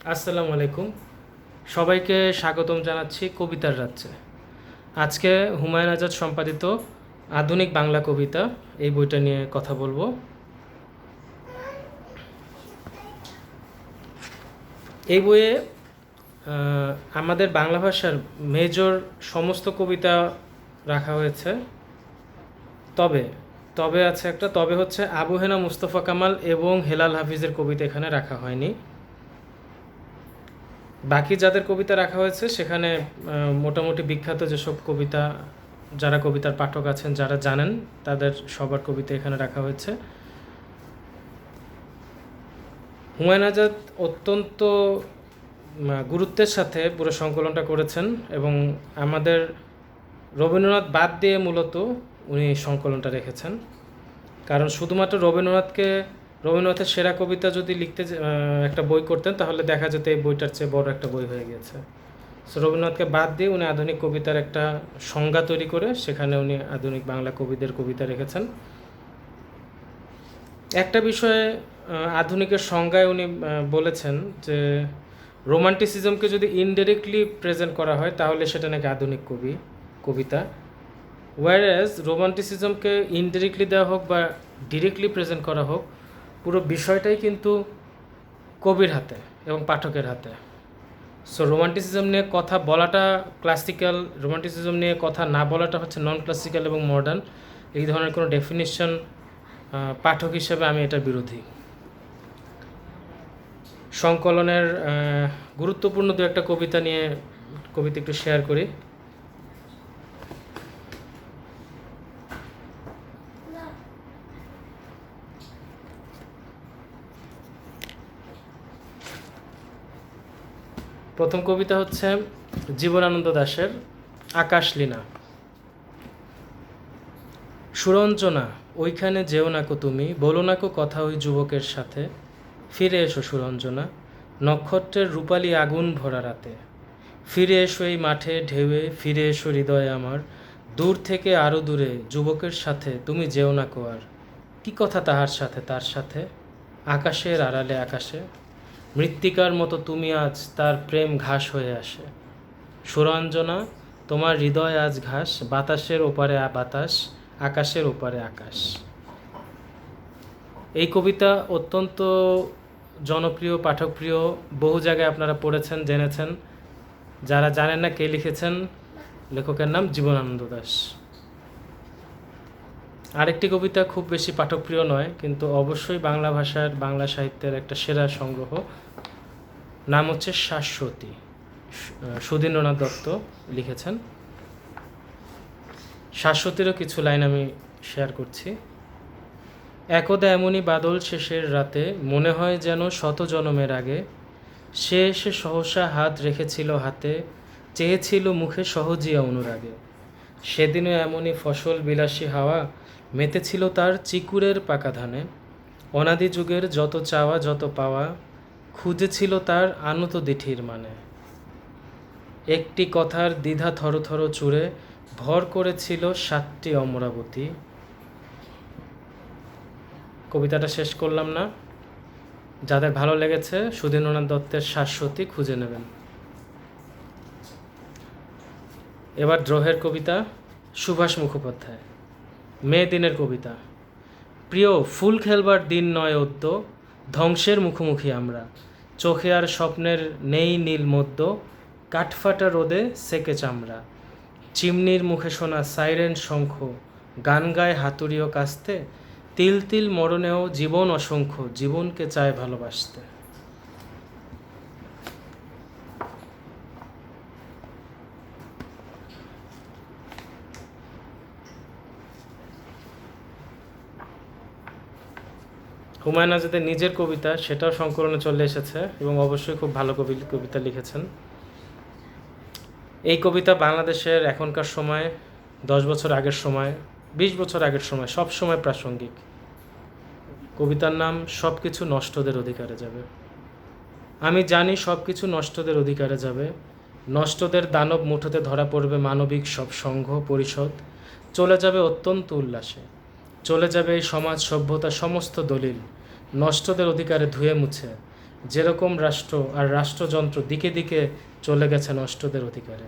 আসসালামু আলাইকুম। সবাইকে স্বাগতম জানাচ্ছি কবিতার রাজ্যে। আজকে হুমায়ুন আজাদ সম্পাদিত আধুনিক বাংলা কবিতা এই বইটা নিয়ে কথা বলবো। এই বইয়ে আমাদের বাংলা ভাষার মেজর সমস্ত কবিতা রাখা হয়েছে। তবে তবে আছে একটা, তবে হচ্ছে আবু হেনা মুস্তফা কামাল এবং হেলাল হাফিজের কবিতা এখানে রাখা হয়নি। বাকি যাদের কবিতা রাখা হয়েছে সেখানে মোটামুটি বিখ্যাত যেসব কবিতা, যারা কবিতার পাঠক আছেন, যারা জানেন, তাদের সবার কবিতা এখানে রাখা হয়েছে। হুমায়ুন আজাদ অত্যন্ত গুরুত্বের সাথে পুরো সংকলনটা করেছেন এবং আমাদের রবীন্দ্রনাথ বাদ দিয়ে মূলত উনি সংকলনটা রেখেছেন। কারণ শুধুমাত্র রবীন্দ্রনাথের সেরা কবিতা যদি লিখতে একটা বই করতেন তাহলে দেখা যেত এই বইটার চেয়ে বড় একটা বই হয়ে গেছে। সো রবীন্দ্রনাথকে বাদ দিয়ে উনি আধুনিক কবিতার একটা সংজ্ঞা তৈরি করে সেখানে উনি আধুনিক বাংলা কবিদের কবিতা রেখেছেন। একটা বিষয়ে আধুনিকের সংজ্ঞায় উনি বলেছেন যে রোমান্টিসিজমকে যদি ইনডিরেক্টলি প্রেজেন্ট করা হয় তাহলে সেটা নাকি আধুনিক কবিতা। ওয়ারেজ রোমান্টিসিজমকে ইনডিরেক্টলি দেওয়া হোক বা ডিরেক্টলি প্রেজেন্ট করা হোক, পুরো বিষয়টাই কিন্তু কবির হাতে এবং পাঠকের হাতে। সো রোমান্টিসিজম নিয়ে কথা বলাটা ক্লাসিক্যাল, রোমান্টিসিজম নিয়ে কথা না বলাটা হচ্ছে নন ক্লাসিক্যাল এবং মডার্ন। এই ধরনের কোনো ডেফিনিশন পাঠক হিসেবে আমি এটার বিরোধী। সংকলনের গুরুত্বপূর্ণ দু একটা কবিতা একটু শেয়ার করি। প্রথম কবিতা হচ্ছে জীবনানন্দ দাশের আকাশলীনা। সুরঞ্জনা ওইখানে যেও নাকো তুমি, বলো নাকো কথা ওই যুবকের সাথে, ফিরে এসো সুরঞ্জনা নক্ষত্রের রূপালী আগুন ভরা রাতে, ফিরে এসো এই মাঠে ঢেউয়ে, ফিরে এসো হৃদয়ে আমার, দূর থেকে আরও দূরে যুবকের সাথে তুমি যেও নাকো আর, কি কথা তাহার সাথে তার সাথে, আকাশের আড়ালে আকাশে, মৃত্তিকার মতো তুমি আজ তার প্রেম ঘাস হয়ে আসে, সুরঞ্জনা তোমার হৃদয় আজ ঘাস, বাতাসের ওপারে বাতাস, আকাশের ওপারে আকাশ। এই কবিতা অত্যন্ত জনপ্রিয়, পাঠকপ্রিয়, বহু জায়গায় আপনারা পড়েছেন, জেনেছেন। যারা জানেন না কে লিখেছেন, লেখকের নাম জীবনানন্দ দাশ। আরেকটি কবিতা খুব বেশি পাঠকপ্রিয় নয়, কিন্তু অবশ্যই বাংলা ভাষার, বাংলা সাহিত্যের একটা সেরা সংগ্রহ, নাম হচ্ছে শাশ্বতী। সুধীন্দ্রনাথ দত্ত লিখেছেন। শাশ্বতীরও কিছু লাইন আমি শেয়ার করছি। একদা এমনই বাদল শেষের রাতে, মনে হয় যেন শত জনমের আগে, সে এসে সহসা হাত রেখেছিল হাতে, চেয়েছিল মুখে সহজিয়া অনুরাগে, সেদিনও এমনই ফসল বিলাসী হাওয়া মেতেছিল তার চিকুরের পাকা ধানে, অনাদি যুগের যত চাওয়া যত পাওয়া খুঁজেছিল তার আনত দিঠির মানে, একটি কথার দ্বিধা থরথর চূড়ে ভর করেছিল 7টি অমরাবতী। কবিতাটা শেষ করলাম না, যাদের ভালো লেগেছে সুধীন্দ্রনাথ দত্তের শাশ্বতী খুঁজে নেবেন। এবার দ্রোহের কবিতা, সুভাষ মুখোপাধ্যায়। মে দিনের কবিতা। প্রিয় ফুল খেলবার দিন নয় অদ্য, ধ্বংসের মুখোমুখি আমরা, চোখে আর স্বপ্নের নেই নীল মধ্য, কাঠফাটা রোদে সেকে চামড়া, চিমনির মুখে শোনা সাইরেন শঙ্খ, গান গায় হাতুড়িও কাস্তে, তিল তিল মরণেও জীবন অসংখ্য, জীবনকে চায় ভালোবাসতে। হুমায়ুন আজাদের নিজের কবিতা, সেটাও সংকলনে চলে এসেছে এবং অবশ্যই খুব ভালো কবিতা লিখেছেন। এই কবিতা বাংলাদেশের এখনকার সময়, 10 বছর আগের সময়, 20 বছর আগের সময়, সব সময় প্রাসঙ্গিক। কবিতার নাম সব কিছু নষ্টদের অধিকারে যাবে। আমি জানি সব কিছু নষ্টদের অধিকারে যাবে, নষ্টদের দানব মুঠোতে ধরা পড়বে মানবিক সব সংঘ পরিষদ, চলে যাবে অত্যন্ত উল্লাসে, চলে যাবে এই সমাজ সভ্যতা সমস্ত দলিল, নষ্টদের অধিকারে ধুয়ে মুছে, যেরকম রাষ্ট্র আর রাষ্ট্রযন্ত্র দিকে দিকে চলে গেছে নষ্টদের অধিকারে।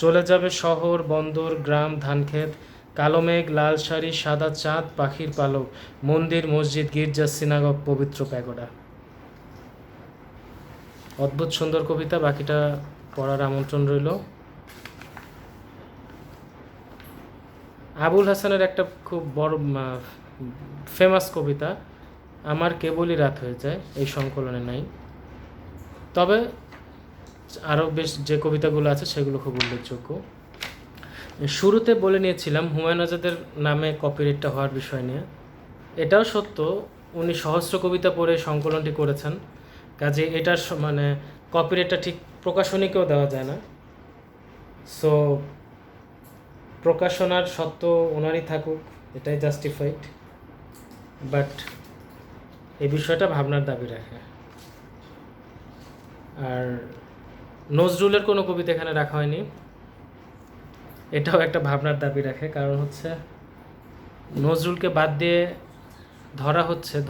চলে যাবে শহর, বন্দর, গ্রাম, ধানক্ষেত, কালো মেঘ, লাল শাড়ি, সাদা চাঁদ, পাখির পালক, মন্দির, মসজিদ, গির্জা, সিনাগগ, পবিত্র প্যাগোডা। অদ্ভুত সুন্দর কবিতা, বাকিটা পড়ার আমন্ত্রণ রইল। আবুল হাসানের একটা খুব বড় ফেমাস কবিতা, আমার কেবলই রাত হয়ে যায়, এই সংকলনে নাই। তবে আরও বেশ যে কবিতাগুলো আছে সেগুলো খুব উল্লেখযোগ্য। শুরুতে বলে নিয়েছিলাম হুমায়ুন আজাদের নামে কপিরাইটটা হওয়ার বিষয় নিয়ে। এটাও সত্য, উনি সহস্র কবিতা পড়ে সংকলনটি করেছেন, কাজে এটার মানে কপিরাইটটা ঠিক প্রকাশনীকেও দেওয়া যায় না। সো প্রকাশনার সত্য ওনারই থাকুক, এটাই জাস্টিফাইড, বাট এই বিষয়টা ভাবনার দাবি রাখে। আর নজরুলের কোনো কবিতা এখানে রাখা হয়নি, এটাও একটা ভাবনার দাবি রাখে। কারণ হচ্ছে নজরুলকে বাদ দিয়ে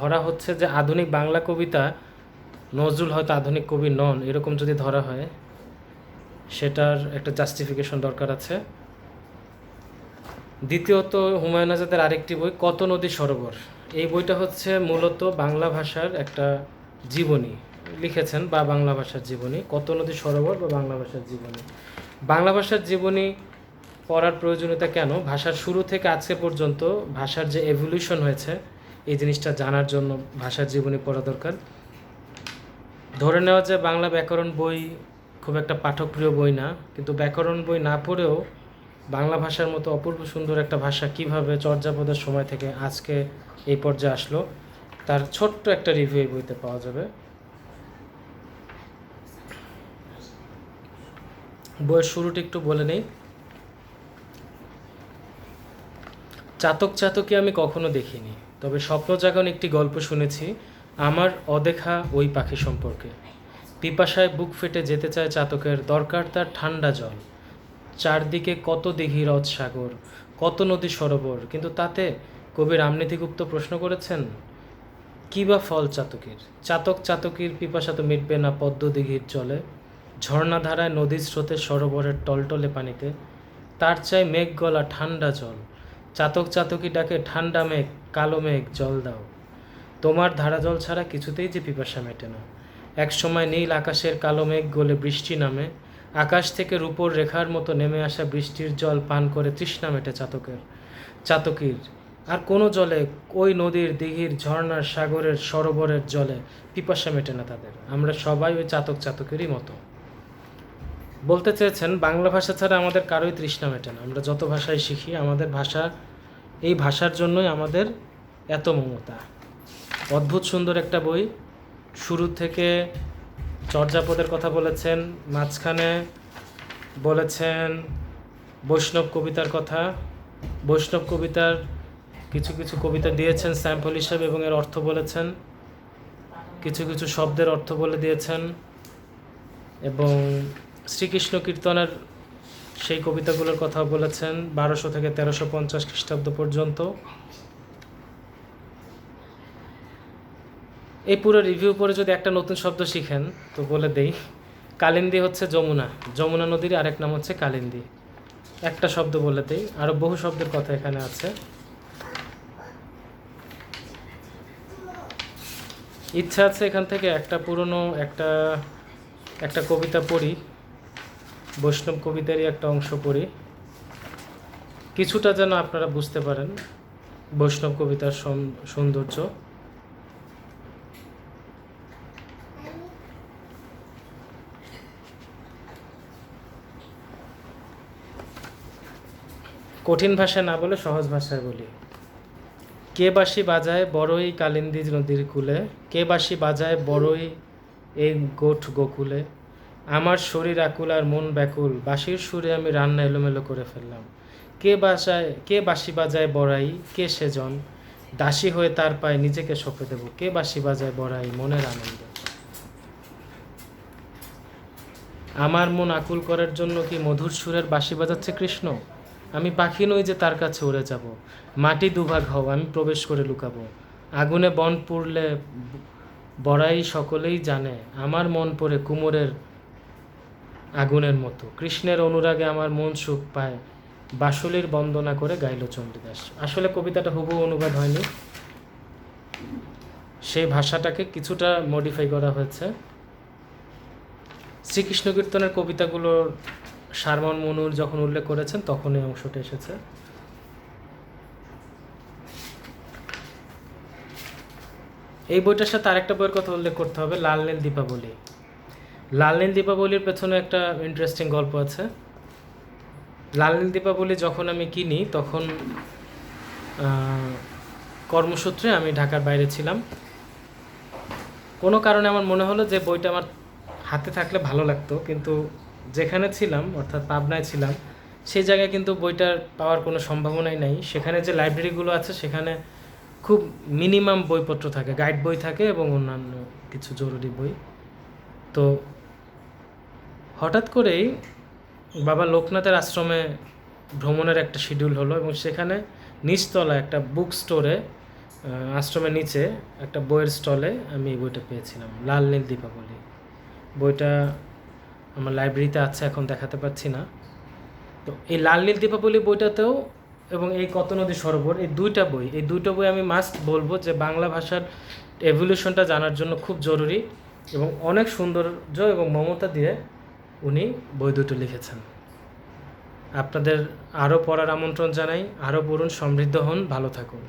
ধরা হচ্ছে যে আধুনিক বাংলা কবিতা, নজরুল হয়তো আধুনিক কবি নন, এরকম যদি ধরা হয় সেটার একটা জাস্টিফিকেশন দরকার আছে। দ্বিতীয়ত হুমায়ুন আজাদের আরেকটি বই কত নদী সরোবর, এই বইটা হচ্ছে মূলত বাংলা ভাষার একটা জীবনী লিখেছেন, বা বাংলা ভাষার জীবনী। কত নদী সরোবর বা বাংলা ভাষার জীবনী। বাংলা ভাষার জীবনী পড়ার প্রয়োজনীয়তা কেন? ভাষার শুরু থেকে আজকে পর্যন্ত ভাষার যে এভলিউশন হয়েছে এই জিনিসটা জানার জন্য ভাষার জীবনী পড়া দরকার। ধরে নেওয়া যায় বাংলা ব্যাকরণ বই খুব একটা পাঠকপ্রিয় বই না, কিন্তু ব্যাকরণ বই না পড়েও বাংলা ভাষার মতো অপূর্ব সুন্দর একটা ভাষা কিভাবে চর্যাপদের সময় থেকে আজকে এই পর্যায়ে আসলো তার ছোট্ট একটা রিভিউ এই বইতে পাওয়া যাবে। বইয়ের শুরুটি একটু বলে নেই। চাতক চাতকী আমি কখনো দেখিনি, তবে স্বপ্ন জাগান একটি গল্প শুনেছি আমার অদেখা ওই পাখি সম্পর্কে। পিপাসায় বুক ফেটে যেতে চায় চাতকের, দরকার তার ঠান্ডা জল। চারদিকে কত দিঘি, হ্রদ, সাগর, কত নদী সরোবর, কিন্তু তাতে কবি রামনীতিগুপ্ত প্রশ্ন করেছেন কী বা ফল চাতকের। চাতক চাতকীর পিপাসা তো মিটবে না পদ্ম দিঘির জলে, ঝর্ণাধারায় নদীর স্রোতে সরোবরের টলটলে পানিতে। তার চাই মেঘ গলা ঠান্ডা জল, চাতক চাতকী ডাকে ঠান্ডা মেঘ, কালো মেঘ জল দাও। তোমার ধারা জল ছাড়া কিছুতেই যে পিপাসা মেটে না। এক সময় নীল আকাশের কালো মেঘ গলে বৃষ্টি নামে, আকাশ থেকে রূপোর রেখার মতো নেমে আসা বৃষ্টির জল পান করে তৃষ্ণা মেটে চাতকীর। আর কোনো জলে, ওই নদীর, দিঘির, ঝর্ণার, সাগরের, সরোবরের জলে পিপাসা মেটে না তাদের। আমরা সবাই ওই চাতক চাতকেরই মতো। বলতে চেয়েছেন বাংলা ভাষা ছাড়া আমাদের কারোই তৃষ্ণা মেটে না। আমরা যত ভাষায় শিখি, আমাদের ভাষা, এই ভাষার জন্যই আমাদের এত মমতা। অদ্ভুত সুন্দর একটা বই। শুরু থেকে চর্যাপদের কথা বলেছেন, মাঝখানে বলেছেন বৈষ্ণব কবিতার কথা। বৈষ্ণব কবিতার কিছু কিছু কবিতা দিয়েছেন স্যাম্পল হিসেবে এবং এর অর্থ বলেছেন, কিছু কিছু শব্দের অর্থ বলে দিয়েছেন, এবং শ্রীকৃষ্ণ কীর্তনের সেই কবিতাগুলোর কথা বলেছেন 1200 থেকে 1350 খ্রিস্টাব্দ পর্যন্ত। এই পুরো রিভিউ পরে যদি একটা নতুন শব্দ শিখেন তো বলে দেই, কালিন্দী হচ্ছে যমুনা, যমুনা নদীর আরেক নাম হচ্ছে কালিন্দী। একটা শব্দ বলে দেই, আরও বহু শব্দের কথা এখানে আছে। ইচ্ছা আছে এখান থেকে একটা পুরনো একটা কবিতা পড়ি, বৈষ্ণব কবিতারই একটা অংশ পড়ি, কিছুটা যেন আপনারা বুঝতে পারেন বৈষ্ণব কবিতার সৌন্দর্য। কঠিন ভাষায় না বলে সহজ ভাষায় বলি। কে বাঁশি বাজায় বড়ই কালিন্দী নদীর কূলে, কে বাঁশি বাজায় বড়ই এই গোঠ গোকুলে। আমার শরীর আকুল আর মন ব্যাকুল, বাঁশির সুরে আমি রান্না এলোমেলো করে ফেললাম। কে বাঁশি বাজায় বড়াই, কে সেজন, দাসী হয়ে তার পায়ে নিজেকে সঁপে দেব। কে বাঁশি বাজায় বড়াই মনের আনন্দ। আমার মন আকুল করার জন্য কি মধুর সুরের বাঁশি বাজাচ্ছে কৃষ্ণ? আমি পাখি নই যে তার কাছে উড়ে যাব। মাটি দুভাগ হও, আমি প্রবেশ করে লুকাবো। আগুনে বন পুড়লে বড়াই সকলেই জানে, আমার মন পড়ে কুমোরের আগুনের মতো, কৃষ্ণের অনুরাগে আমার মন সুখ পায়, বাসুলির বন্দনা করে গাইল চণ্ডীদাস। আসলে কবিতাটা হুবহু অনুবাদ হয়নি, সেই ভাষাটাকে কিছুটা মডিফাই করা হয়েছে। শ্রীকৃষ্ণ কীর্তনের কবিতাগুলোর সারমন মনুর যখন উল্লেখ করেছেন তখন এই অংশটা এসেছে। এই বইটার সাথে আরেকটা বইয়ের কথা উল্লেখ করতে হবে, লাল নীল দীপাবলি। লাল নীল দীপাবলির পেছনে একটা ইন্টারেস্টিং গল্প আছে। লাল নীল দীপাবলি যখন আমি কিনি তখন কর্মসূত্রে আমি ঢাকার বাইরে ছিলাম। কোনো কারণে আমার মনে হলো যে বইটা আমার হাতে থাকলে ভালো লাগতো, কিন্তু যেখানে ছিলাম অর্থাৎ পাবনায় ছিলাম সেই জায়গায় কিন্তু বইটার পাওয়ার কোনো সম্ভাবনাই নাই। সেখানে যে লাইব্রেরিগুলো আছে সেখানে খুব মিনিমাম বইপত্র থাকে, গাইড বই থাকে এবং অন্যান্য কিছু জরুরি বই। তো হঠাৎ করেই বাবা লোকনাথের আশ্রমে ভ্রমণের একটা শিডিউল হলো এবং সেখানে নিচতলা একটা বুক স্টোরে, আশ্রমের নিচে একটা বইয়ের স্টলে আমি এই বইটা পেয়েছিলাম, লাল নীল দীপাবলি। বইটা আমার লাইব্রেরিতে আছে, এখন দেখাতে পারছি না। তো এই লাল নীল দীপাবলি বইটাতেও এবং এই কত নদী সরোবর, এই দুইটা বই আমি মাস্ট বলবো যে বাংলা ভাষার এভলিউশনটা জানার জন্য খুব জরুরি এবং অনেক সৌন্দর্য এবং মমতা দিয়ে উনি বই দুটো লিখেছেন। আপনাদের আরও পড়ার আমন্ত্রণ জানাই, আরও পড়ুন, সমৃদ্ধ হন, ভালো থাকুন।